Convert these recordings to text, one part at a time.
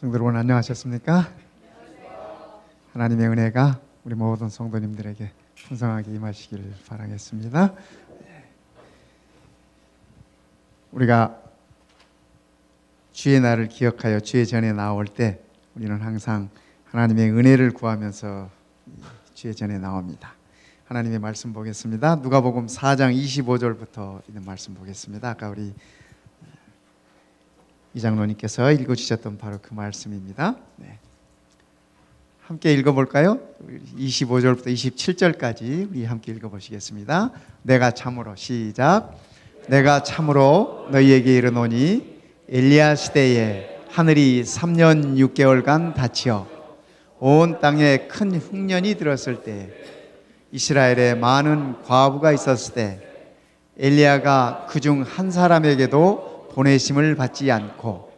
성도 여러분 안녕하셨습니까? 하나님의 은혜가 우리 모든 성도님들에게 풍성하게 임하시기를 바라겠습니다. 우리가 주의 날을 기억하여 주의 전에 나올 때 우리는 항상 하나님의 은혜를 구하면서 주의 전에 나옵니다. 하나님의 말씀 보겠습니다. 누가복음 4장 25절부터 있는 말씀 보겠습니다. 아까 우리 이장로님께서 읽어주셨던 바로 그 말씀입니다. 네. 함께 읽어볼까요? 25절부터 27절까지 우리 함께 읽어보시겠습니다. 내가 참으로 시작. 내가 참으로 너희에게 이르노니 엘리야 시대에 하늘이 3년 6개월간 닫히어 온 땅에 큰 흉년이 들었을 때 이스라엘에 많은 과부가 있었을 때 엘리야가 그중 한 사람에게도 보내심을 받지 않고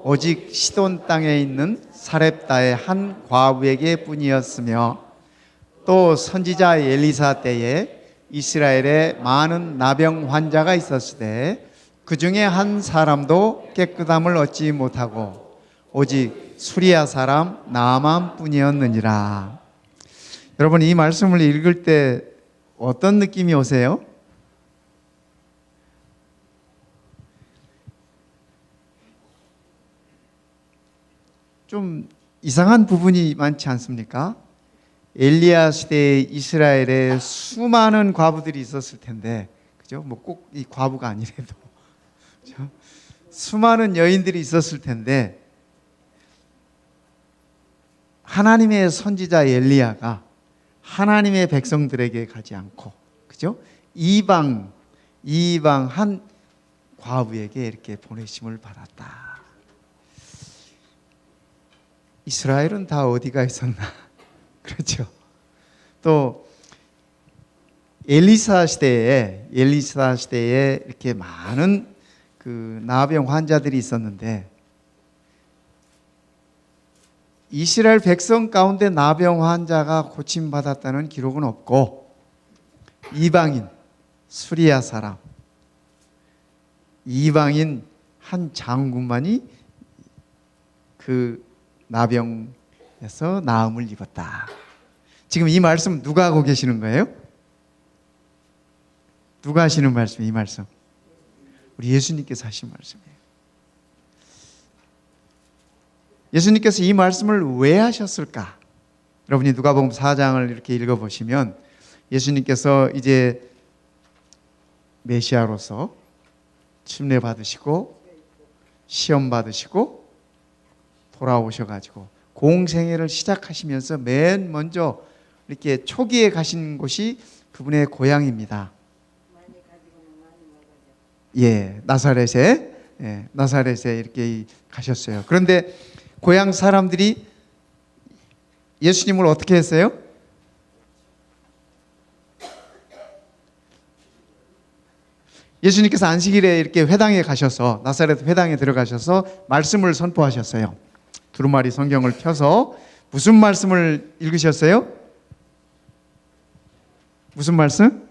오직 시돈 땅에 있는 사렙다의 한 과부에게 뿐이었으며 또 선지자 엘리사 때에 이스라엘에 많은 나병 환자가 있었을 때 그 중에 한 사람도 깨끗함을 얻지 못하고 오직 수리아 사람 나아만 뿐이었느니라. 여러분, 이 말씀을 읽을 때 어떤 느낌이 오세요? 좀 이상한 부분이 많지 않습니까? 엘리야 시대에 이스라엘에 수많은 과부들이 있었을 텐데, 그죠? 뭐 꼭 이 과부가 아니래도, 그죠? 수많은 여인들이 있었을 텐데, 하나님의 선지자 엘리야가 하나님의 백성들에게 가지 않고, 그죠? 이방 한 과부에게 이렇게 보내심을 받았다. 이스라엘은 다 어디가 있었나? 그렇죠. 또 엘리사 시대에 이렇게 많은 그 나병 환자들이 있었는데 이스라엘 백성 가운데 나병 환자가 고침 받았다는 기록은 없고 이방인 수리아 사람, 이방인 한 장군만이 그 나병에서 나음을 입었다. 지금 이 말씀 누가 하고 계시는 거예요? 누가 하시는 말씀이에요? 이 말씀 우리 예수님께서 하신 말씀이에요. 예수님께서 이 말씀을 왜 하셨을까? 여러분이 누가복음 4장을 이렇게 읽어보시면 예수님께서 이제 메시아로서 침례 받으시고 시험 받으시고 돌아오셔가지고 공생애를 시작하시면서 맨 먼저 이렇게 초기에 가신 곳이 그분의 고향입니다. 예, 나사렛에 이렇게 가셨어요. 그런데 고향 사람들이 예수님을 어떻게 했어요? 예수님께서 안식일에 이렇게 회당에 가셔서 나사렛 회당에 들어가셔서 말씀을 선포하셨어요. 두루마리 성경을 펴서 무슨 말씀을 읽으셨어요? 무슨 말씀?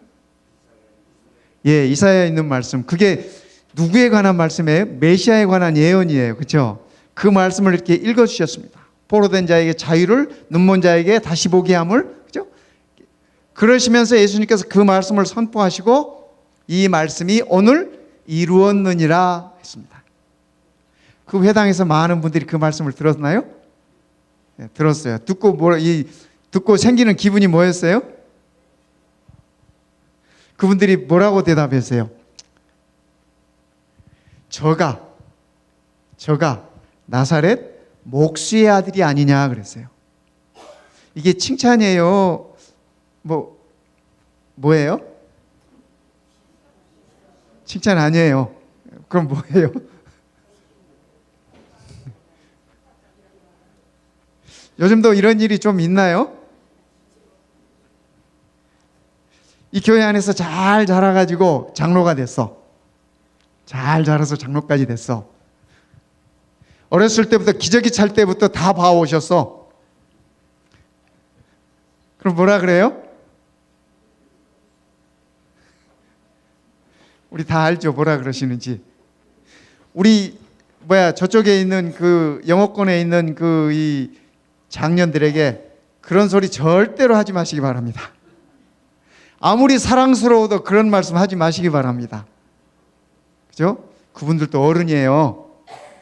예, 이사야에 있는 말씀. 그게 누구에 관한 말씀이에요? 메시아에 관한 예언이에요. 그렇죠? 그 말씀을 이렇게 읽어주셨습니다. 포로된 자에게 자유를, 눈먼 자에게 다시 보게 함을. 그렇죠? 그러시면서 예수님께서 그 말씀을 선포하시고 이 말씀이 오늘 이루었느니라 했습니다. 그 회당에서 많은 분들이 그 말씀을 들었나요? 네, 들었어요. 듣고 생기는 기분이 뭐였어요? 그분들이 뭐라고 대답했어요? 저가 나사렛 목수의 아들이 아니냐 그랬어요. 이게 칭찬이에요? 뭐예요? 칭찬 아니에요. 그럼 뭐예요? 요즘도 이런 일이 좀 있나요? 이 교회 안에서 잘 자라가지고 장로가 됐어. 잘 자라서 장로까지 됐어. 어렸을 때부터 기저귀 찰 때부터 다 봐오셨어. 그럼 뭐라 그래요? 우리 다 알죠? 뭐라 그러시는지. 우리 저쪽에 있는 그 영어권에 있는 그 이 장년들에게 그런 소리 절대로 하지 마시기 바랍니다. 아무리 사랑스러워도 그런 말씀 하지 마시기 바랍니다. 그죠? 그분들도 어른이에요.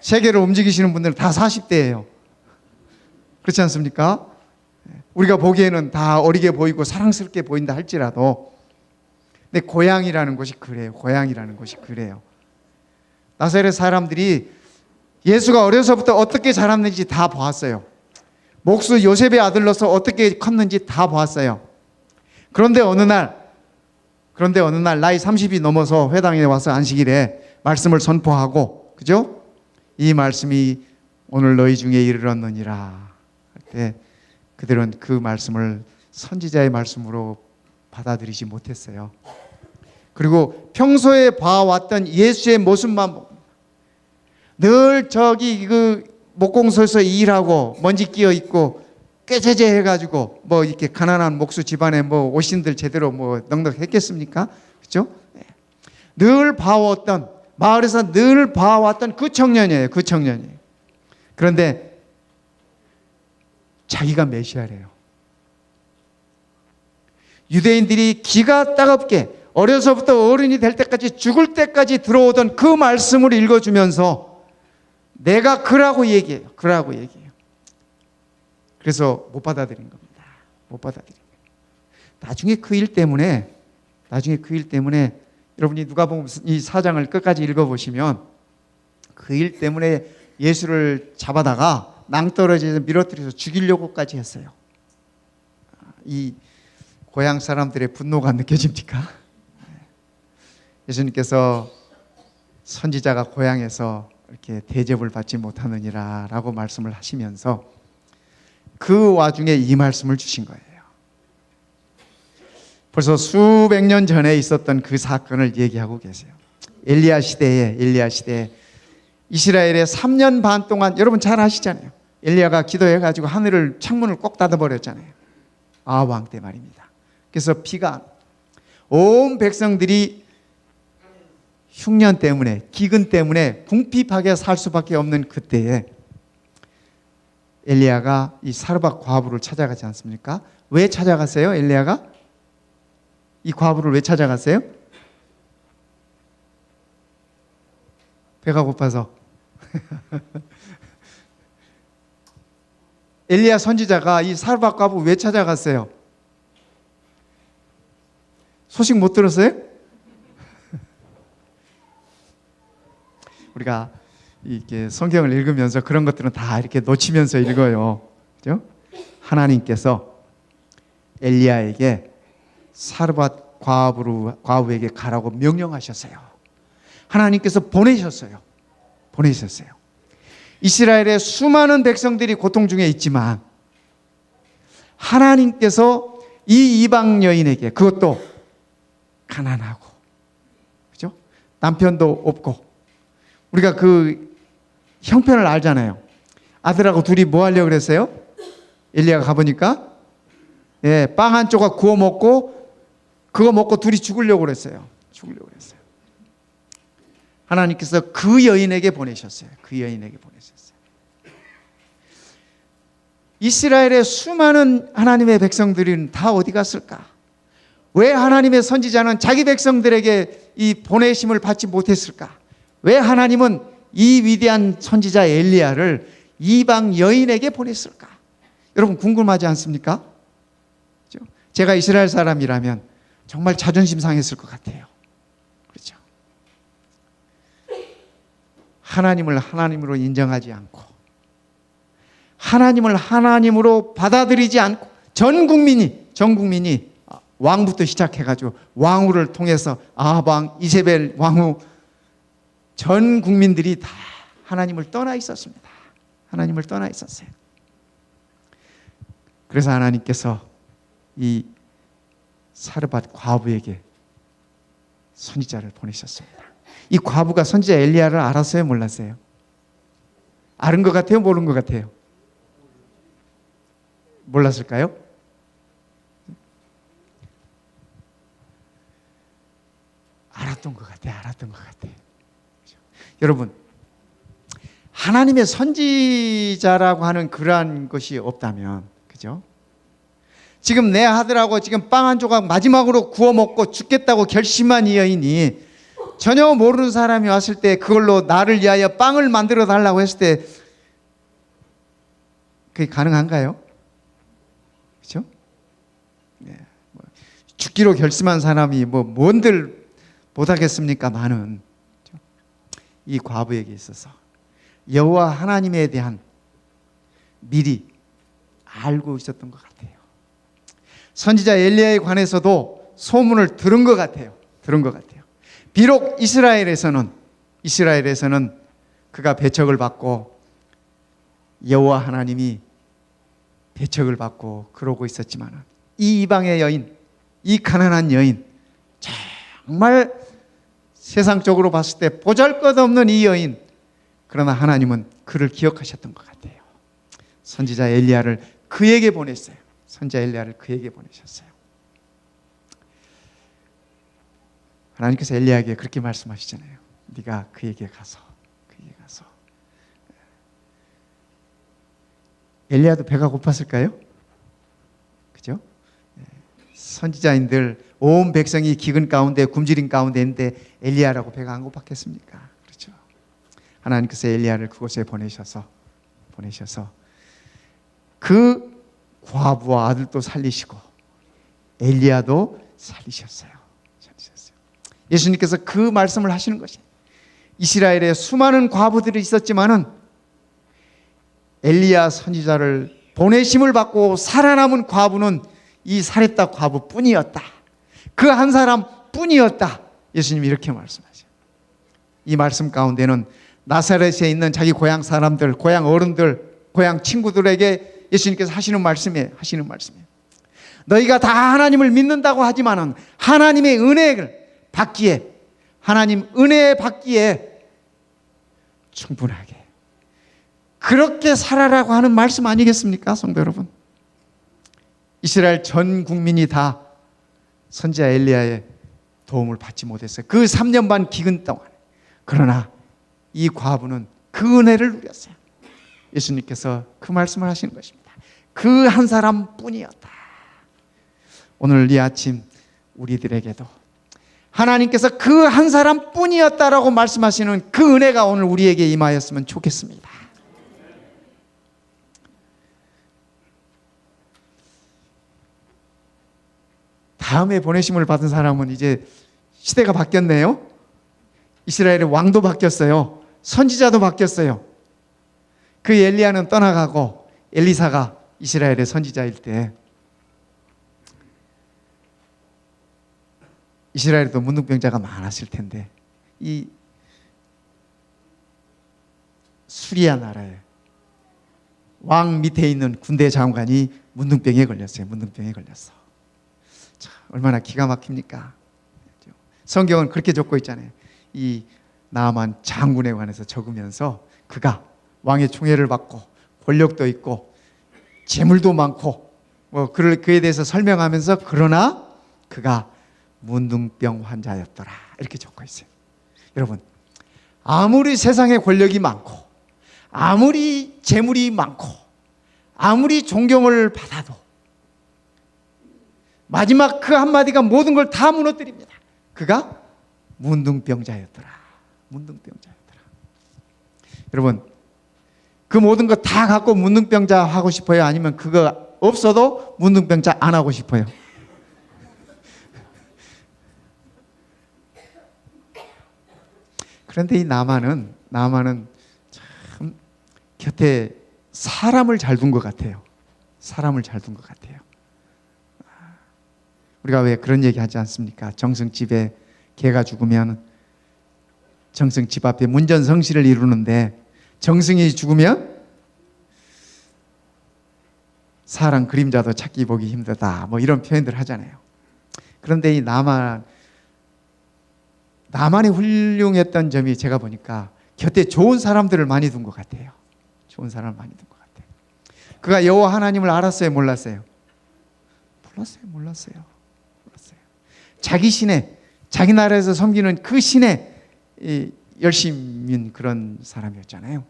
세계를 움직이시는 분들은 다 40대예요. 그렇지 않습니까? 우리가 보기에는 다 어리게 보이고 사랑스럽게 보인다 할지라도, 근데 고향이라는 것이 그래요. 고향이라는 것이 그래요. 나사렛 사람들이 예수가 어려서부터 어떻게 자랐는지 다 보았어요. 목수 요셉의 아들로서 어떻게 컸는지 다 보았어요. 그런데 어느 날 나이 30이 넘어서 회당에 와서 안식일에 말씀을 선포하고, 그죠? 이 말씀이 오늘 너희 중에 이르렀느니라 할 때 그들은 그 말씀을 선지자의 말씀으로 받아들이지 못했어요. 그리고 평소에 봐왔던 예수의 모습만, 늘 저기 그 목공소에서 일하고 먼지 끼어 있고 꾀죄죄 해가지고 이렇게 가난한 목수 집안에 옷신들 제대로 넉넉했겠습니까? 그렇죠? 늘 봐왔던, 마을에서 늘 봐왔던 그 청년이에요. 그 청년이에요. 그런데 자기가 메시아래요. 유대인들이 기가 따갑게 어려서부터 어른이 될 때까지, 죽을 때까지 들어오던 그 말씀을 읽어주면서 내가 그라고 얘기해요. 그라고 얘기해요. 그래서 못 받아들인 겁니다. 못 받아들인 거예요. 나중에 그 일 때문에 여러분이 누가복음 이 4장을 끝까지 읽어보시면 그 일 때문에 예수를 잡아다가 낭떠러지에서 밀어뜨려서 죽이려고까지 했어요. 이 고향 사람들의 분노가 느껴집니까? 예수님께서 선지자가 고향에서 이렇게 대접을 받지 못하느니라 라고 말씀을 하시면서 그 와중에 이 말씀을 주신 거예요. 벌써 수백 년 전에 있었던 그 사건을 얘기하고 계세요. 엘리야 시대에 이스라엘에 3년 반 동안, 여러분 잘 아시잖아요. 엘리야가 기도해가지고 하늘을, 창문을 꼭 닫아버렸잖아요. 아합 왕 때 말입니다. 그래서 비가, 온 백성들이 흉년 때문에, 기근 때문에 궁핍하게 살 수밖에 없는 그때에 엘리야가 이 사르밧 과부를 찾아가지 않습니까? 왜 찾아갔어요? 엘리야가 이 과부를 왜 찾아갔어요? 배가 고파서. 엘리야 선지자가 이 사르밧 과부 왜 찾아갔어요? 소식 못 들었어요? 우리가 이렇게 성경을 읽으면서 그런 것들은 다 이렇게 놓치면서 읽어요. 그죠? 하나님께서 엘리야에게 사르밧 과부에게 가라고 명령하셨어요. 하나님께서 보내셨어요. 이스라엘의 수많은 백성들이 고통 중에 있지만 하나님께서 이 이방 여인에게, 그것도 가난하고, 그죠? 남편도 없고, 우리가 그 형편을 알잖아요. 아들하고 둘이 뭐 하려고 그랬어요? 엘리야가 가보니까 빵 한 조각 구워 먹고, 그거 먹고 둘이 죽으려고 그랬어요. 하나님께서 그 여인에게 보내셨어요. 이스라엘의 수많은 하나님의 백성들은 다 어디 갔을까? 왜 하나님의 선지자는 자기 백성들에게 이 보내심을 받지 못했을까? 왜 하나님은 이 위대한 선지자 엘리야를 이방 여인에게 보냈을까? 여러분 궁금하지 않습니까? 제가 이스라엘 사람이라면 정말 자존심 상했을 것 같아요. 그렇죠? 하나님을 하나님으로 인정하지 않고, 하나님을 하나님으로 받아들이지 않고, 전 국민이 왕부터 시작해가지고 왕후를 통해서 아합 왕, 이세벨 왕후, 전 국민들이 다 하나님을 떠나 있었습니다. 하나님을 떠나 있었어요. 그래서 하나님께서 이 사르밧 과부에게 선지자를 보내셨습니다. 이 과부가 선지자 엘리야를 알았어요? 몰랐어요? 아는 것 같아요? 모르는 것 같아요? 몰랐을까요? 알았던 것 같아요. 여러분, 하나님의 선지자라고 하는 그러한 것이 없다면, 그죠? 지금 내 아들하고 지금 빵 한 조각 마지막으로 구워 먹고 죽겠다고 결심한 이 여인이 전혀 모르는 사람이 왔을 때 그걸로 나를 위하여 빵을 만들어 달라고 했을 때 그게 가능한가요? 그죠? 네. 죽기로 결심한 사람이 뭔들 못하겠습니까만은 이 과부에게 있어서 여호와 하나님에 대한 미리 알고 있었던 것 같아요. 선지자 엘리야에 관해서도 소문을 들은 것 같아요. 비록 이스라엘에서는 그가 배척을 받고 여호와 하나님이 배척을 받고 그러고 있었지만 이 이방의 여인, 이 가난한 여인, 정말 세상적으로 봤을 때 보잘것없는 이 여인, 그러나 하나님은 그를 기억하셨던 것 같아요. 선지자 엘리야를 그에게 보냈어요. 보내셨어요. 하나님께서 엘리야에게 그렇게 말씀하시잖아요. 네가 그에게 가서. 엘리야도 배가 고팠을까요? 그죠? 선지자인들 온 백성이 기근 가운데 굶주림 가운데 있는데 엘리야라고 배가 안 고팠겠습니까? 그렇죠. 하나님께서 엘리야를 그곳에 보내셔서 그 과부와 아들도 살리시고 엘리야도 살리셨어요. 예수님께서 그 말씀을 하시는 것이 이스라엘에 수많은 과부들이 있었지만은 엘리야 선지자를 보내심을 받고 살아남은 과부는 이 사렙다 과부뿐이었다. 그 한 사람뿐이었다. 예수님이 이렇게 말씀하세요. 이 말씀 가운데는 나사렛에 있는 자기 고향 사람들, 고향 어른들, 고향 친구들에게 예수님께서 하시는 말씀이에요. 너희가 다 하나님을 믿는다고 하지만은 하나님의 은혜를 받기에, 하나님 은혜 받기에 충분하게 그렇게 살아라고 하는 말씀 아니겠습니까, 성도 여러분? 이스라엘 전 국민이 다 선지자 엘리야의 도움을 받지 못했어요. 그 3년 반 기근 동안. 그러나 이 과부는 그 은혜를 누렸어요. 예수님께서 그 말씀을 하시는 것입니다. 그 한 사람뿐이었다. 오늘 이 아침 우리들에게도 하나님께서 그 한 사람뿐이었다라고 말씀하시는 그 은혜가 오늘 우리에게 임하였으면 좋겠습니다. 다음에 보내심을 받은 사람은 이제 시대가 바뀌었네요. 이스라엘의 왕도 바뀌었어요. 선지자도 바뀌었어요. 그 엘리야는 떠나가고 엘리사가 이스라엘의 선지자일 때 이스라엘에도 문둥병자가 많았을 텐데 이 수리아 나라에 왕 밑에 있는 군대 장관이 문둥병에 걸렸어요. 참, 얼마나 기가 막힙니까? 성경은 그렇게 적고 있잖아요. 이 나아만 장군에 관해서 적으면서 그가 왕의 총애를 받고 권력도 있고 재물도 많고 그에 대해서 설명하면서 그러나 그가 문둥병 환자였더라 이렇게 적고 있어요. 여러분, 아무리 세상에 권력이 많고 아무리 재물이 많고 아무리 존경을 받아도 마지막 그 한마디가 모든 걸 다 무너뜨립니다. 그가 문둥병자였더라. 여러분, 그 모든 거 다 갖고 문둥병자 하고 싶어요? 아니면 그거 없어도 문둥병자 안 하고 싶어요? 그런데 이 나만은 참 곁에 사람을 잘 둔 것 같아요. 우리가 왜 그런 얘기 하지 않습니까? 정승집에 개가 죽으면 정승집 앞에 문전성시를 이루는데 정승이 죽으면 사람 그림자도 찾기 보기 힘들다 이런 표현들 하잖아요. 그런데 이 나만의 훌륭했던 점이 제가 보니까 곁에 좋은 사람들을 많이 둔 것 같아요. 그가 여호와 하나님을 알았어요, 몰랐어요? 몰랐어요. 자기 신에, 자기 나라에서 섬기는 그 신에 열심인 그런 사람이었잖아요.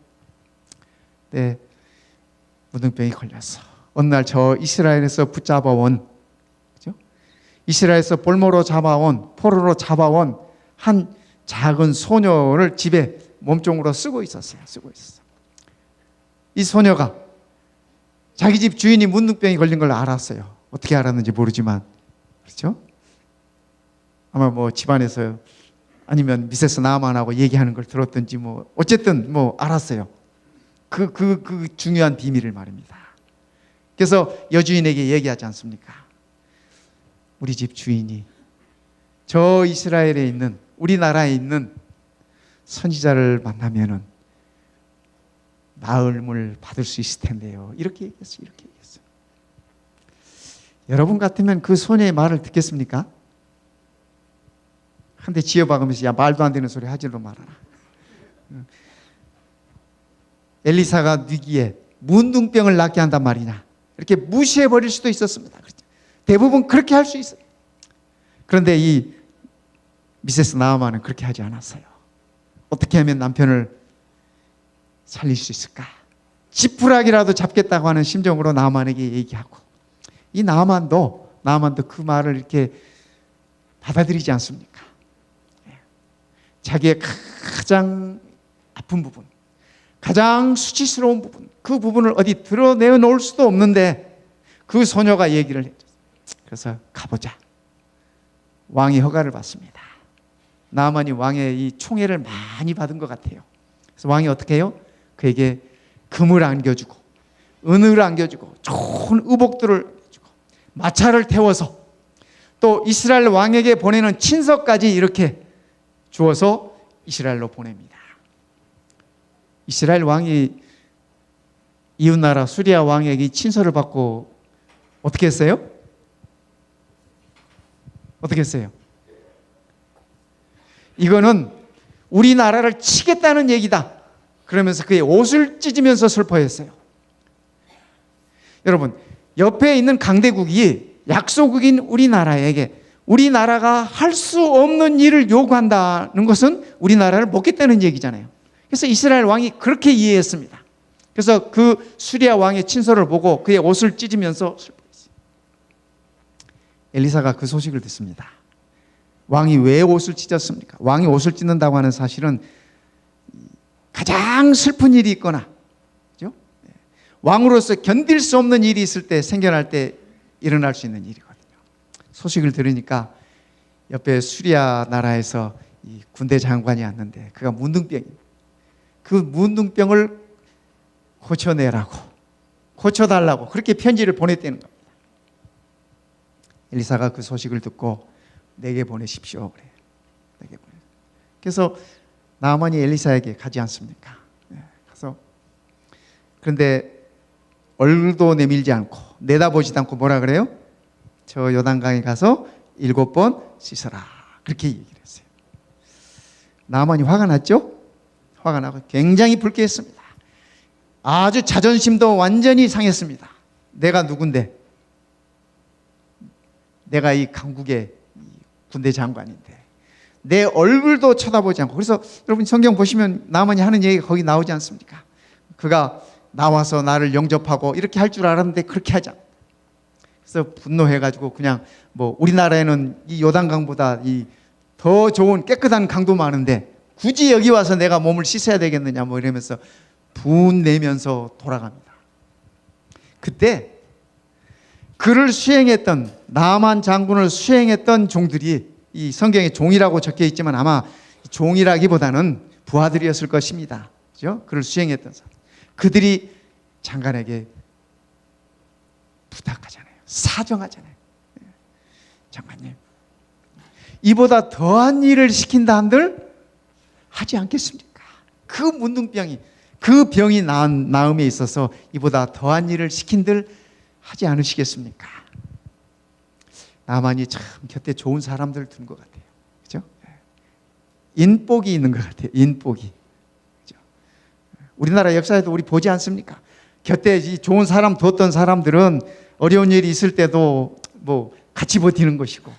네, 문둥병이 걸렸어. 어느 날 저 이스라엘에서 붙잡아온, 그죠? 이스라엘에서 볼모로 잡아온, 포로로 잡아온 한 작은 소녀를 집에 몸종으로 쓰고 있었어요. 이 소녀가 자기 집 주인이 문둥병이 걸린 걸 알았어요. 어떻게 알았는지 모르지만, 그렇죠? 아마 뭐 집안에서 아니면 미세스 나아만하고 얘기하는 걸 들었든지 뭐 어쨌든 뭐 알았어요. 그 중요한 비밀을 말입니다. 그래서 여주인에게 얘기하지 않습니까? 우리 집 주인이 저 이스라엘에 있는, 우리나라에 있는 선지자를 만나면은 나음을 받을 수 있을 텐데요. 이렇게 얘기했어요. 여러분 같으면 그 소녀의 말을 듣겠습니까? 한 대 지어박으면서 야, 말도 안 되는 소리 하지도 말아라. 엘리사가 위기에 문둥병을 낫게 한단 말이냐, 이렇게 무시해버릴 수도 있었습니다. 대부분 그렇게 할 수 있어요. 그런데 이 미세스 나아만은 그렇게 하지 않았어요. 어떻게 하면 남편을 살릴 수 있을까? 지푸라기라도 잡겠다고 하는 심정으로 나아만에게 얘기하고, 이 나아만도 그 말을 이렇게 받아들이지 않습니까? 자기의 가장 아픈 부분, 가장 수치스러운 부분, 그 부분을 어디 드러내 놓을 수도 없는데 그 소녀가 얘기를 했죠. 그래서 가보자. 왕이 허가를 받습니다. 나아만이 왕의 이 총애를 많이 받은 것 같아요. 그래서 왕이 어떻게 해요? 그에게 금을 안겨주고 은을 안겨주고 좋은 의복들을 주고 마차를 태워서 또 이스라엘 왕에게 보내는 친서까지 이렇게 주어서 이스라엘로 보냅니다. 이스라엘 왕이 이웃나라 수리아 왕에게 친서를 받고 어떻게 했어요? 이거는 우리나라를 치겠다는 얘기다. 그러면서 그의 옷을 찢으면서 슬퍼했어요. 여러분, 옆에 있는 강대국이 약소국인 우리나라에게 우리나라가 할 수 없는 일을 요구한다는 것은 우리나라를 먹겠다는 얘기잖아요. 그래서 이스라엘 왕이 그렇게 이해했습니다. 그래서 그 수리아 왕의 친서를 보고 그의 옷을 찢으면서 슬퍼했어요. 엘리사가 그 소식을 듣습니다. 왕이 왜 옷을 찢었습니까? 왕이 옷을 찢는다고 하는 사실은 가장 슬픈 일이 있거나, 그죠? 왕으로서 견딜 수 없는 일이 있을 때, 생겨날 때 일어날 수 있는 일이거든요. 소식을 들으니까 옆에 수리아 나라에서 이 군대 장관이 왔는데 그가 문둥병입니다. 그 문둥병을 고쳐달라고 그렇게 편지를 보냈다는 겁니다. 엘리사가 그 소식을 듣고 내게 보내십시오. 그래요. 내게 보내. 그래서 나아만이 엘리사에게 가지 않습니까? 가서 그런데 얼굴도 내밀지 않고 내다보지도 않고 뭐라 그래요? 저 요단강에 가서 7번 씻어라. 그렇게 얘기를 했어요. 나아만이 화가 났죠? 화가 나고 굉장히 불쾌했습니다. 아주 자존심도 완전히 상했습니다. 내가 누군데? 내가 이 강국의 군대 장관인데 내 얼굴도 쳐다보지 않고. 그래서 여러분 성경 보시면 나아만이 하는 얘기가 거기 나오지 않습니까? 그가 나와서 나를 영접하고 이렇게 할 줄 알았는데 그렇게 하지 않고. 그래서 분노해가지고 그냥 뭐 우리나라에는 이 요단강보다 이 더 좋은 깨끗한 강도 많은데 굳이 여기 와서 내가 몸을 씻어야 되겠느냐 뭐 이러면서 분내면서 돌아갑니다. 그때 그를 수행했던, 나아만 장군을 수행했던 종들이, 이 성경에 종이라고 적혀 있지만 아마 종이라기보다는 부하들이었을 것입니다. 그죠? 그를 수행했던 사람. 그들이 장관에게 부탁하잖아요. 사정하잖아요. 장관님, 이보다 더한 일을 시킨다 한들 하지 않겠습니까? 그 문둥병이, 그 병이 나음에 있어서 이보다 더한 일을 시킨들 하지 않으시겠습니까? 나만이 참 곁에 좋은 사람들을 둔 것 같아요. 그죠? 인복이 있는 것 같아요. 인복이. 그죠? 우리나라 역사에도 우리 보지 않습니까? 곁에 좋은 사람 뒀던 사람들은 어려운 일이 있을 때도 뭐 같이 버티는 것이고,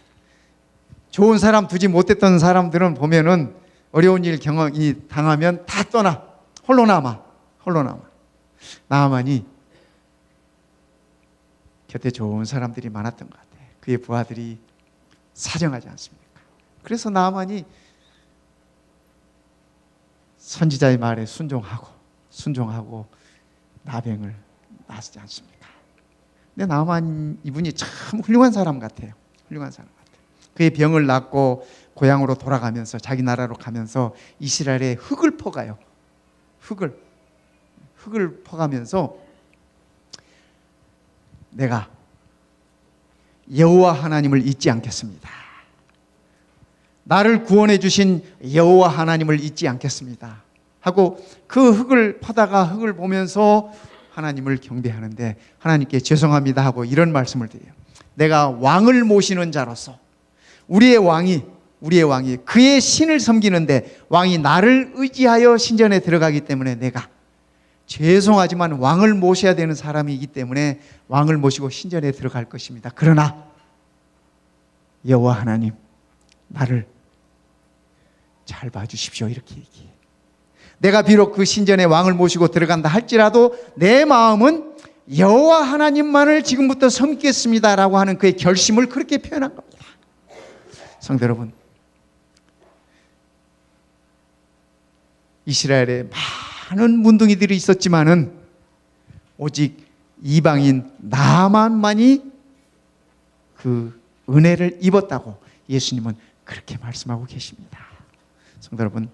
좋은 사람 두지 못했던 사람들은 보면은 어려운 일 당하면 다 떠나 홀로 남아. 나아만이 곁에 좋은 사람들이 많았던 것 같아요. 그의 부하들이 사정하지 않습니까? 그래서 나아만이 선지자의 말에 순종하고 나병을 낫지 않습니까? 근데 나아만 이분이 참 훌륭한 사람 같아요. 훌륭한 사람 같아요. 그의 병을 낫고 고향으로 돌아가면서 자기 나라로 가면서 이스라엘에 흙을 퍼가요. 흙을 퍼가면서 내가 여호와 하나님을 잊지 않겠습니다. 나를 구원해 주신 여호와 하나님을 잊지 않겠습니다 하고 그 흙을 퍼다가 흙을 보면서 하나님을 경배하는데 하나님께 죄송합니다 하고 이런 말씀을 드려요. 내가 왕을 모시는 자로서 우리의 왕이 그의 신을 섬기는데 왕이 나를 의지하여 신전에 들어가기 때문에 내가 죄송하지만 왕을 모셔야 되는 사람이기 때문에 왕을 모시고 신전에 들어갈 것입니다. 그러나 여호와 하나님 나를 잘 봐주십시오 이렇게 얘기해. 내가 비록 그 신전에 왕을 모시고 들어간다 할지라도 내 마음은 여호와 하나님만을 지금부터 섬기겠습니다라고 하는 그의 결심을 그렇게 표현한 겁니다. 성도 여러분, 이스라엘에 많은 문둥이들이 있었지만은 오직 이방인 나만만이 그 은혜를 입었다고 예수님은 그렇게 말씀하고 계십니다. 성도 여러분,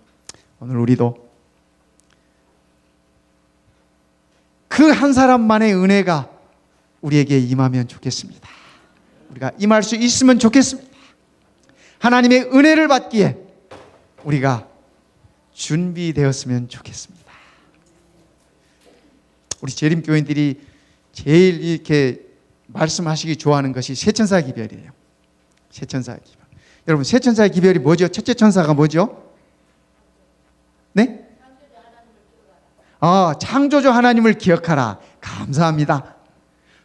오늘 우리도 그 한 사람만의 은혜가 우리에게 임하면 좋겠습니다. 우리가 임할 수 있으면 좋겠습니다. 하나님의 은혜를 받기에 우리가 준비되었으면 좋겠습니다. 우리 재림교인들이 제일 이렇게 말씀하시기 좋아하는 것이 세천사 기별이에요. 세천사 기별. 여러분, 세천사의 기별이 뭐죠? 첫째 천사가 뭐죠? 네? 창조주 하나님을 기억하라. 감사합니다.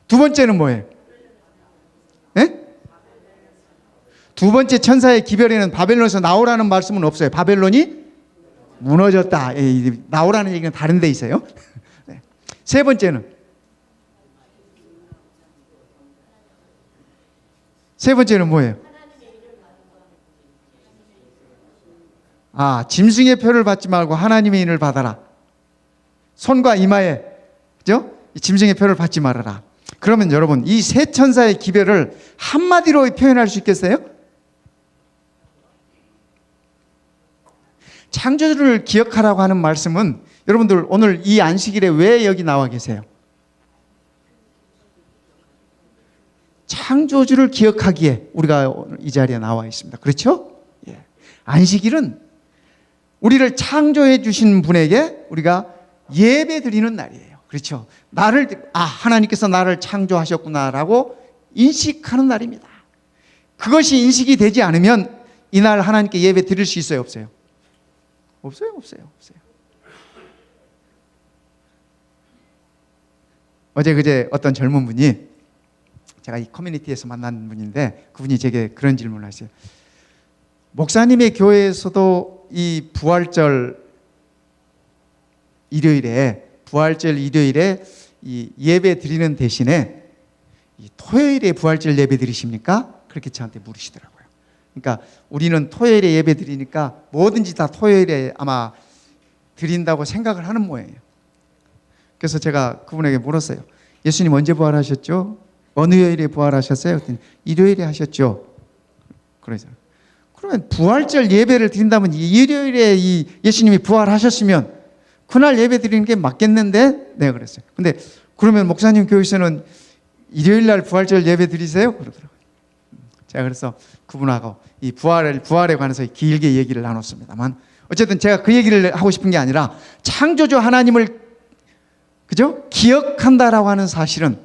두 번째는 뭐예요? 네? 두 번째 천사의 기별에는 바벨론에서 나오라는 말씀은 없어요. 바벨론이 무너졌다. 나오라는 얘기는 다른 데 있어요. 네. 세 번째는 뭐예요? 짐승의 표를 받지 말고 하나님의 인을 받아라. 손과 이마에, 그죠? 짐승의 표를 받지 말아라. 그러면 여러분, 이 세 천사의 기별을 한마디로 표현할 수 있겠어요? 창조주를 기억하라고 하는 말씀은 여러분들 오늘 이 안식일에 왜 여기 나와 계세요? 창조주를 기억하기에 우리가 오늘 이 자리에 나와 있습니다. 그렇죠? 예. 안식일은 우리를 창조해 주신 분에게 우리가 예배 드리는 날이에요. 그렇죠? 하나님께서 나를 창조하셨구나라고 인식하는 날입니다. 그것이 인식이 되지 않으면 이날 하나님께 예배 드릴 수 있어요? 없어요? 없어요. 어제 그제 어떤 젊은 분이, 제가 이 커뮤니티에서 만난 분인데 그분이 제게 그런 질문을 하세요. 목사님의 교회에서도 이 부활절 일요일에 이 예배 드리는 대신에 이 토요일에 부활절 예배 드리십니까? 그렇게 저한테 물으시더라고요. 그러니까 우리는 토요일에 예배 드리니까 뭐든지 다 토요일에 아마 드린다고 생각을 하는 모양이에요. 그래서 제가 그분에게 물었어요. 예수님 언제 부활하셨죠? 어느 요일에 부활하셨어요? 그랬더니 일요일에 하셨죠. 그래서 그러면 부활절 예배를 드린다면 일요일에 이 예수님이 부활하셨으면 그날 예배 드리는 게 맞겠는데? 네, 그랬어요. 근데 그러면 목사님 교회에서는 일요일 날 부활절 예배 드리세요? 그러더라고요. 제가 그래서 그분하고 이 부활에 관해서 길게 얘기를 나눴습니다만, 어쨌든 제가 그 얘기를 하고 싶은 게 아니라 창조주 하나님을, 그죠? 기억한다라고 하는 사실은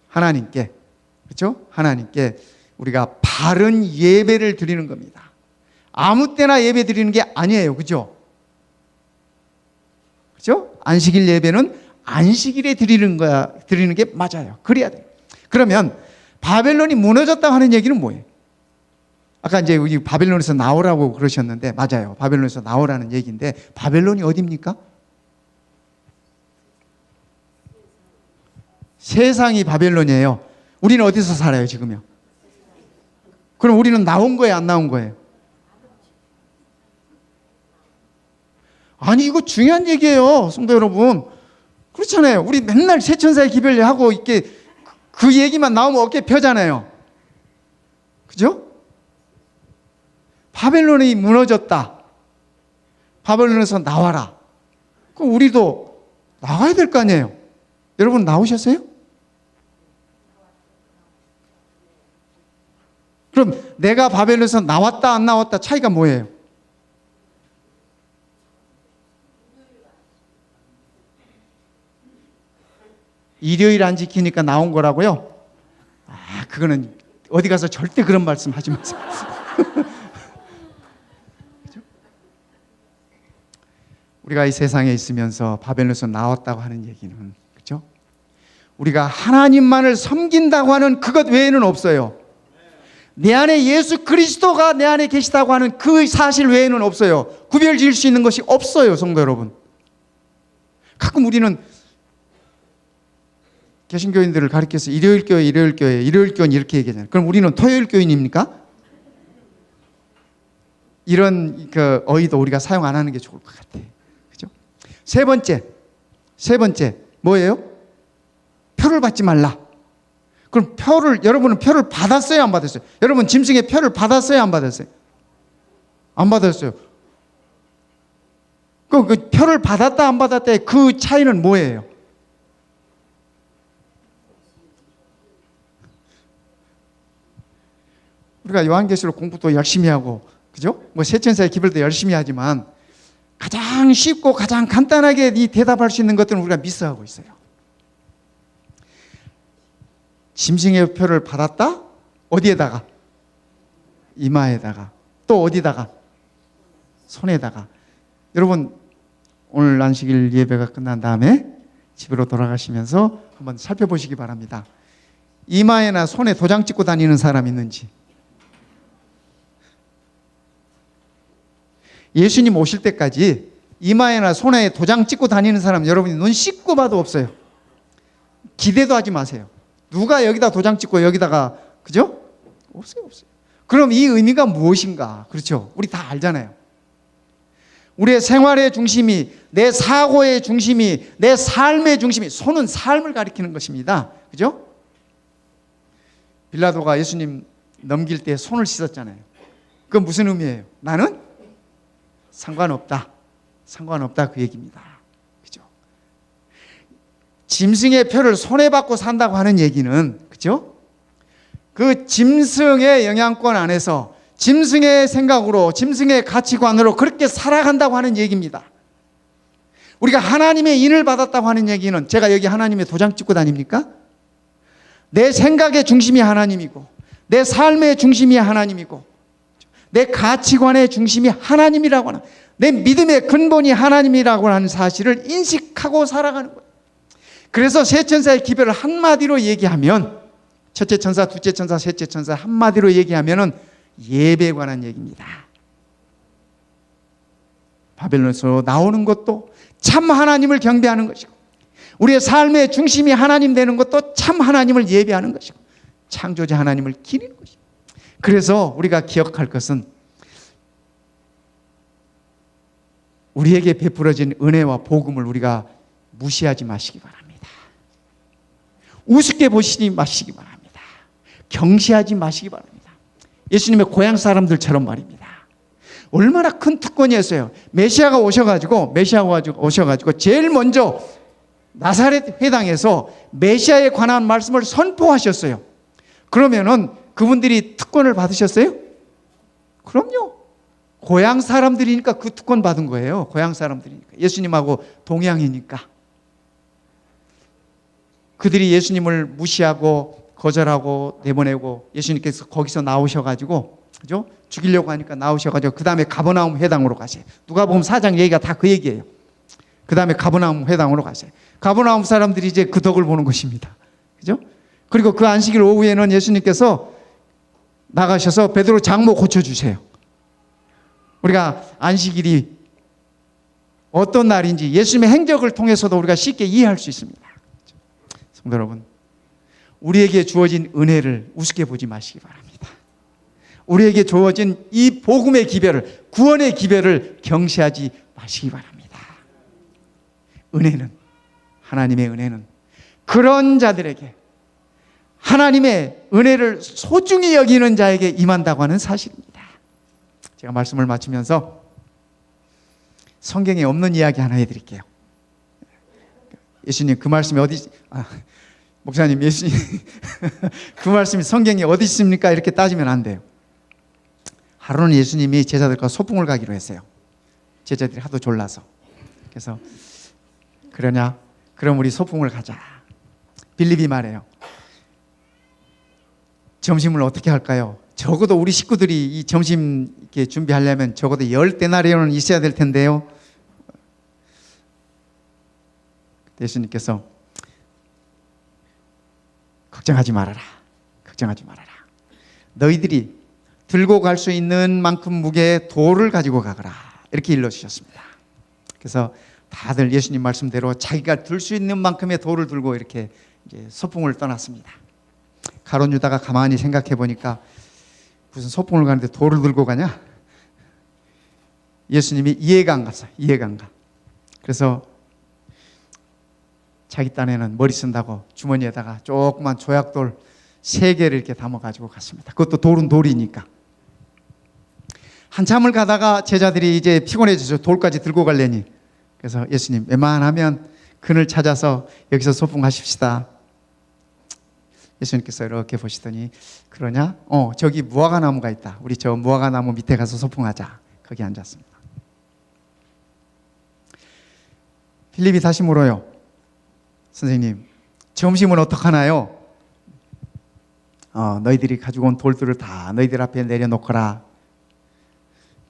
하나님께, 그죠? 하나님께 우리가 바른 예배를 드리는 겁니다. 아무 때나 예배 드리는 게 아니에요. 그죠? 그죠? 안식일 예배는 안식일에 드리는 게 맞아요. 그래야 돼요. 그러면 바벨론이 무너졌다고 하는 얘기는 뭐예요? 아까 이제 여기 바벨론에서 나오라고 그러셨는데, 맞아요. 바벨론에서 나오라는 얘기인데, 바벨론이 어디입니까? 세상이 바벨론이에요. 우리는 어디서 살아요, 지금요? 그럼 우리는 나온 거예요, 안 나온 거예요? 아니, 이거 중요한 얘기예요, 성도 여러분. 그렇잖아요. 우리 맨날 새 천사의 기별하고 이렇게 그 얘기만 나오면 어깨 펴잖아요. 그죠? 바벨론이 무너졌다. 바벨론에서 나와라. 그럼 우리도 나와야 될 거 아니에요. 여러분 나오셨어요? 그럼 내가 바벨론에서 나왔다 안 나왔다 차이가 뭐예요? 일요일 안 지키니까 나온 거라고요? 아, 그거는 어디 가서 절대 그런 말씀 하지 마세요. 그렇죠? 우리가 이 세상에 있으면서 바벨론에서 나왔다고 하는 얘기는, 그렇죠? 우리가 하나님만을 섬긴다고 하는 그것 외에는 없어요. 내 안에 예수 그리스도가 내 안에 계시다고 하는 그 사실 외에는 없어요. 구별 지을 수 있는 것이 없어요, 성도 여러분. 가끔 우리는 개신교인들을 가리켜서 일요일 교회, 일요일 교인 이렇게 얘기하잖아요. 그럼 우리는 토요일 교인입니까? 이런 그 어휘도 우리가 사용 안 하는 게 좋을 것 같아요. 그죠? 세 번째 뭐예요? 표를 받지 말라. 그럼 여러분은 표를 받았어요, 안 받았어요? 여러분 짐승의 표를 받았어요, 안 받았어요? 안 받았어요. 그 표를 받았다 안 받았다의 그 차이는 뭐예요? 우리가 요한계시록 공부도 열심히 하고, 그죠? 뭐 세천사의 기별도 열심히 하지만 가장 쉽고 가장 간단하게 이 대답할 수 있는 것들은 우리가 미스하고 있어요. 짐승의 표를 받았다? 어디에다가? 이마에다가. 또 어디다가? 손에다가. 여러분 오늘 안식일 예배가 끝난 다음에 집으로 돌아가시면서 한번 살펴보시기 바랍니다. 이마에나 손에 도장 찍고 다니는 사람 있는지. 예수님 오실 때까지 이마에나 손에 도장 찍고 다니는 사람 여러분이 눈 씻고 봐도 없어요. 기대도 하지 마세요. 누가 여기다 도장 찍고 여기다가, 그죠? 없어요. 그럼 이 의미가 무엇인가? 그렇죠? 우리 다 알잖아요. 우리의 생활의 중심이, 내 사고의 중심이, 내 삶의 중심이, 손은 삶을 가리키는 것입니다. 그죠? 빌라도가 예수님 넘길 때 손을 씻었잖아요. 그건 무슨 의미예요? 나는 상관없다 그 얘기입니다. 그죠? 짐승의 표를 손에 받고 산다고 하는 얘기는, 그죠? 그 짐승의 영향권 안에서 짐승의 생각으로, 짐승의 가치관으로 그렇게 살아간다고 하는 얘기입니다. 우리가 하나님의 인을 받았다고 하는 얘기는, 제가 여기 하나님의 도장 찍고 다닙니까? 내 생각의 중심이 하나님이고, 내 삶의 중심이 하나님이고, 내 가치관의 중심이 하나님이라고 하는, 내 믿음의 근본이 하나님이라고 하는 사실을 인식하고 살아가는 거예요. 그래서 세 천사의 기별을 한마디로 얘기하면, 첫째 천사, 둘째 천사, 셋째 천사 한마디로 얘기하면은 예배에 관한 얘기입니다. 바벨론에서 나오는 것도 참 하나님을 경배하는 것이고, 우리의 삶의 중심이 하나님 되는 것도 참 하나님을 예배하는 것이고, 창조자 하나님을 기리는 것이고. 그래서 우리가 기억할 것은 우리에게 베풀어진 은혜와 복음을 우리가 무시하지 마시기 바랍니다. 우습게 보시지 마시기 바랍니다. 경시하지 마시기 바랍니다. 예수님의 고향 사람들처럼 말입니다. 얼마나 큰 특권이었어요. 메시아가 오셔가지고 제일 먼저 나사렛 회당에서 메시아에 관한 말씀을 선포하셨어요. 그러면은 그분들이 특권을 받으셨어요? 그럼요. 고향 사람들이니까 그 특권 받은 거예요. 고향 사람들이니까. 예수님하고 동양이니까. 그들이 예수님을 무시하고 거절하고 내보내고 예수님께서 거기서 나오셔가지고, 그죠? 죽이려고 하니까 나오셔가지고 그 다음에 가버나움 회당으로 가세요. 누가복음 4장 얘기가 다 그 얘기예요. 그 다음에 가버나움 회당으로 가세요. 가버나움 사람들이 이제 그 덕을 보는 것입니다. 그죠? 그리고 그 안식일 오후에는 예수님께서 나가셔서 베드로 장모 고쳐주세요. 우리가 안식일이 어떤 날인지 예수님의 행적을 통해서도 우리가 쉽게 이해할 수 있습니다. 성도 여러분, 우리에게 주어진 은혜를 우습게 보지 마시기 바랍니다. 우리에게 주어진 이 복음의 기별을, 구원의 기별을 경시하지 마시기 바랍니다. 은혜는, 하나님의 은혜는 그런 자들에게, 하나님의 은혜를 소중히 여기는 자에게 임한다고 하는 사실입니다. 제가 말씀을 마치면서 성경에 없는 이야기 하나 해드릴게요. 예수님 그 말씀이 어디, 목사님 예수님 그 말씀이 성경에 어디 있습니까? 이렇게 따지면 안 돼요. 하루는 예수님이 제자들과 소풍을 가기로 했어요. 제자들이 하도 졸라서. 그래서 그러냐? 그럼 우리 소풍을 가자. 빌립이 말해요. 점심을 어떻게 할까요? 적어도 우리 식구들이 이 점심 이렇게 준비하려면 적어도 10데나리온은 있어야 될 텐데요. 예수님께서 걱정하지 말아라. 걱정하지 말아라. 너희들이 들고 갈 수 있는 만큼 무게의 돌을 가지고 가거라. 이렇게 일러주셨습니다. 그래서 다들 예수님 말씀대로 자기가 들 수 있는 만큼의 돌을 들고 이렇게 이제 소풍을 떠났습니다. 가룟 유다가 가만히 생각해 보니까 무슨 소풍을 가는데 돌을 들고 가냐? 예수님이 이해가 안 갔어요. 이해가 안 가. 그래서 자기 딴에는 머리 쓴다고 주머니에다가 조그만 조약돌 3개를 이렇게 담아 가지고 갔습니다. 그것도 돌은 돌이니까. 한참을 가다가 제자들이 이제 피곤해져서 돌까지 들고 가려니, 그래서 예수님 웬만하면 그늘 찾아서 여기서 소풍하십시다. 예수님께서 이렇게 보시더니 그러냐? 저기 무화과 나무가 있다. 우리 저 무화과 나무 밑에 가서 소풍하자. 거기 앉았습니다. 빌립이 다시 물어요. 선생님, 점심은 어떡하나요? 너희들이 가지고 온 돌들을 다 너희들 앞에 내려놓거라.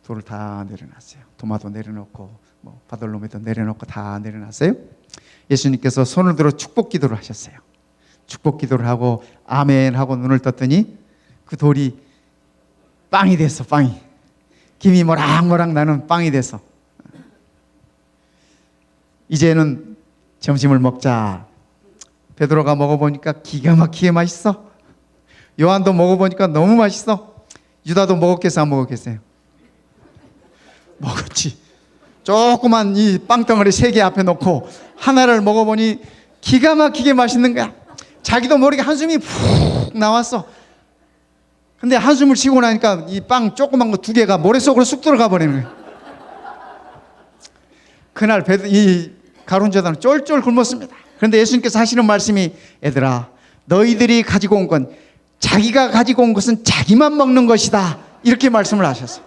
돌을 다 내려놨어요. 도마도 내려놓고 바돌로메도 내려놓고 다 내려놨어요. 예수님께서 손을 들어 축복 기도를 하셨어요. 축복 기도를 하고 아멘 하고 눈을 떴더니 그 돌이 빵이 됐어. 빵이. 김이 모락모락 나는 빵이 됐어. 이제는 점심을 먹자. 베드로가 먹어보니까 기가 막히게 맛있어. 요한도 먹어보니까 너무 맛있어. 유다도 먹었겠어, 안 먹었겠어요? 먹었지. 조그만 이 빵덩어리 3개 앞에 놓고 하나를 먹어보니 기가 막히게 맛있는 거야. 자기도 모르게 한숨이 푹 나왔어. 근데 한숨을 쉬고 나니까 이 빵 조그만 거 2개가 모래 속으로 쑥 들어가 버리는 거야. 그날 이 가룟 유다는 쫄쫄 굶었습니다. 그런데 예수님께서 하시는 말씀이, 얘들아, 너희들이 가지고 온 건, 자기가 가지고 온 것은 자기만 먹는 것이다. 이렇게 말씀을 하셨어요.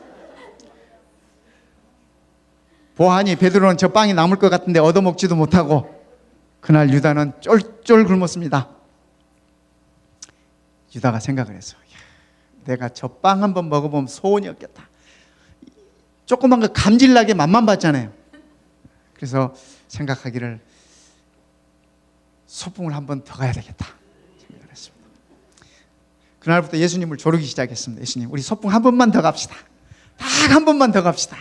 보아하니 베드로는 저 빵이 남을 것 같은데 얻어먹지도 못하고, 그날 유다는 쫄쫄 굶었습니다. 유다가 생각을 했어요. 내가 저 빵 한번 먹어보면 소원이 없겠다. 조그만 거 감질나게 맛만 봤잖아요. 그래서 생각하기를 소풍을 한번 더 가야 되겠다 생각을 했습니다. 그날부터 예수님을 조르기 시작했습니다. 예수님, 우리 소풍 한 번만 더 갑시다. 딱 한 번만 더 갑시다.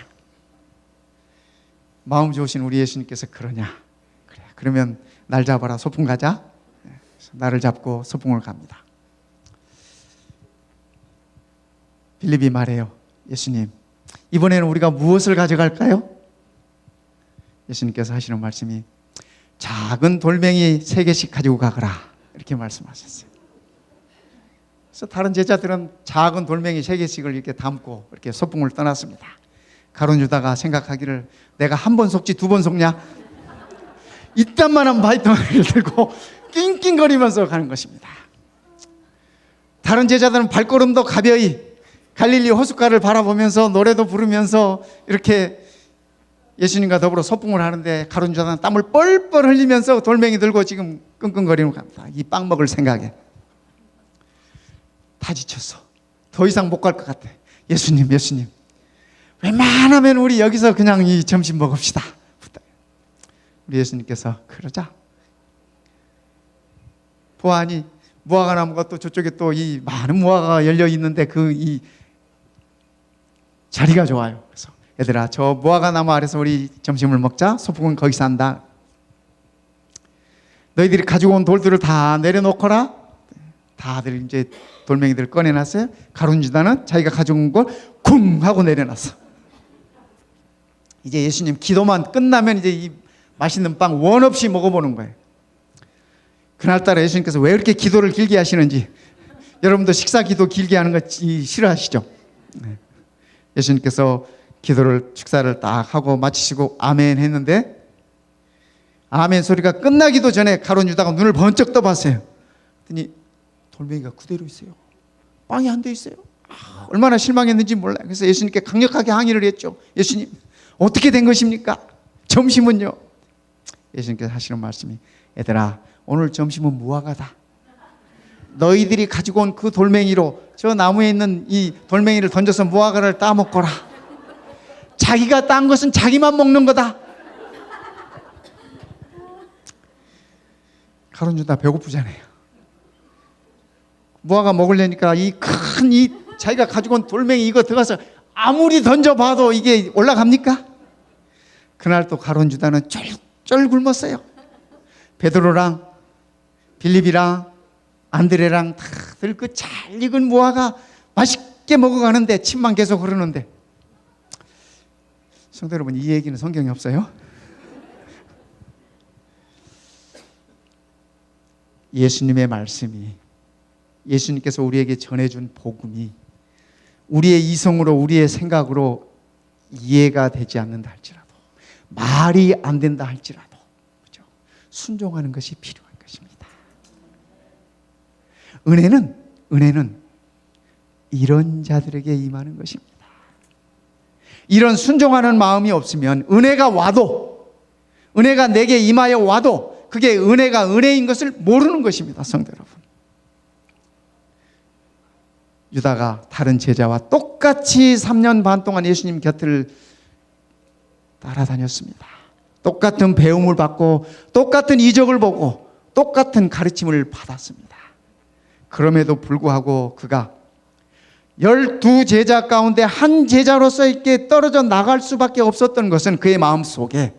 마음 좋으신 우리 예수님께서 그러냐? 그래, 그러면 날 잡아라, 소풍 가자. 그래서 나를 잡고 소풍을 갑니다. 빌립이 말해요. 예수님, 이번에는 우리가 무엇을 가져갈까요? 예수님께서 하시는 말씀이, 작은 돌멩이 3개씩 가지고 가거라. 이렇게 말씀하셨어요. 그래서 다른 제자들은 작은 돌멩이 3개씩을 이렇게 담고 이렇게 소풍을 떠났습니다. 가룟 유다가 생각하기를, 내가 한 번 속지 2번 속냐? 이딴만한 바위덩어리를 들고 낑낑거리면서 가는 것입니다. 다른 제자들은 발걸음도 가벼이 갈릴리 호숫가를 바라보면서 노래도 부르면서 이렇게 예수님과 더불어 소풍을 하는데, 가룟 유다는 땀을 뻘뻘 흘리면서 돌멩이 들고 지금 끙끙거리는 겁니다. 이 빵 먹을 생각에 다 지쳤어. 더 이상 못 갈 것 같아. 예수님, 예수님, 웬만하면 우리 여기서 그냥 이 점심 먹읍시다. 우리 예수님께서 그러자. 보아하니 무화과 나무가 또 저쪽에 또 이 많은 무화과가 열려 있는데 이 자리가 좋아요. 그래서 얘들아, 저 무화과 나무 아래서 우리 점심을 먹자. 소풍은 거기서 한다. 너희들이 가지고 온 돌들을 다 내려놓거라. 다들 이제 돌멩이들 꺼내놨어요. 가룟 유다는 자기가 가져온 걸 쿵 하고 내려놨어. 이제 예수님 기도만 끝나면 이제 이 맛있는 빵 원 없이 먹어보는 거예요. 그날따라 예수님께서 왜 이렇게 기도를 길게 하시는지, 여러분도 식사 기도 길게 하는 거 싫어하시죠? 네. 예수님께서 식사를 딱 하고 마치시고 아멘 했는데, 아멘 소리가 끝나기도 전에 가룟 유다가 눈을 번쩍 떠봤어요. 그랬더니 돌멩이가 그대로 있어요. 빵이 안 돼 있어요. 얼마나 실망했는지 몰라요. 그래서 예수님께 강력하게 항의를 했죠. 예수님, 어떻게 된 것입니까? 점심은요? 예수님께서 하시는 말씀이, 얘들아, 오늘 점심은 무화과다. 너희들이 가지고 온 그 돌멩이로 저 나무에 있는 이 돌멩이를 던져서 무화과를 따먹거라. 자기가 딴 것은 자기만 먹는 거다. 가룟 유다 배고프잖아요. 무화과 먹으려니까 자기가 가지고 온 돌멩이 이거 들어가서 아무리 던져봐도 이게 올라갑니까? 그날 또 가룟 유다는 쫄쫄 굶었어요. 베드로랑 빌립이랑 안드레랑 다들 그 잘 익은 무화과 맛있게 먹어가는데 침만 계속 흐르는데, 성도 여러분, 이 얘기는 성경에 없어요? 예수님의 말씀이, 예수님께서 우리에게 전해준 복음이 우리의 이성으로, 우리의 생각으로 이해가 되지 않는다 할지라도, 말이 안 된다 할지라도, 그렇죠? 순종하는 것이 필요한 것입니다. 은혜는 이런 자들에게 임하는 것입니다. 이런 순종하는 마음이 없으면 은혜가 와도, 은혜가 내게 임하여 와도 그게 은혜가 은혜인 것을 모르는 것입니다. 성도 여러분, 유다가 다른 제자와 똑같이 3년 반 동안 예수님 곁을 따라다녔습니다. 똑같은 배움을 받고 똑같은 이적을 보고 똑같은 가르침을 받았습니다. 그럼에도 불구하고 그가 12제자 가운데 한 제자로서 이렇게 떨어져 나갈 수밖에 없었던 것은 그의 마음속에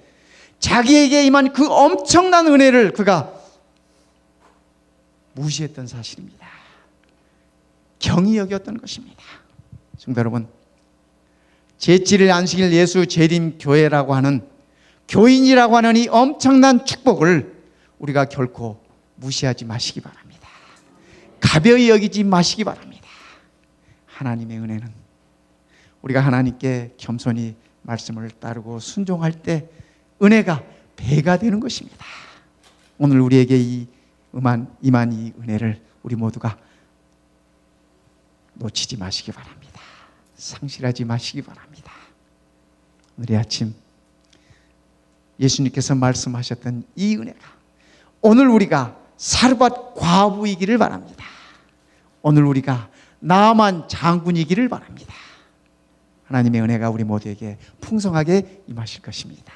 자기에게 임한 그 엄청난 은혜를 그가 무시했던 사실입니다. 경히 여겼던 것입니다. 성도 여러분, 제7일 안식일 예수 재림 교회라고 하는, 교인이라고 하는 이 엄청난 축복을 우리가 결코 무시하지 마시기 바랍니다. 가벼이 여기지 마시기 바랍니다. 하나님의 은혜는 우리가 하나님께 겸손히 말씀을 따르고 순종할 때 은혜가 배가 되는 것입니다. 오늘 우리에게 임한 이 은혜를 우리 모두가 놓치지 마시기 바랍니다. 상실하지 마시기 바랍니다. 오늘 이 아침 예수님께서 말씀하셨던 이 은혜가 오늘 우리가 사르밧 과부이기를 바랍니다. 오늘 우리가 나아만 장군이기를 바랍니다. 하나님의 은혜가 우리 모두에게 풍성하게 임하실 것입니다.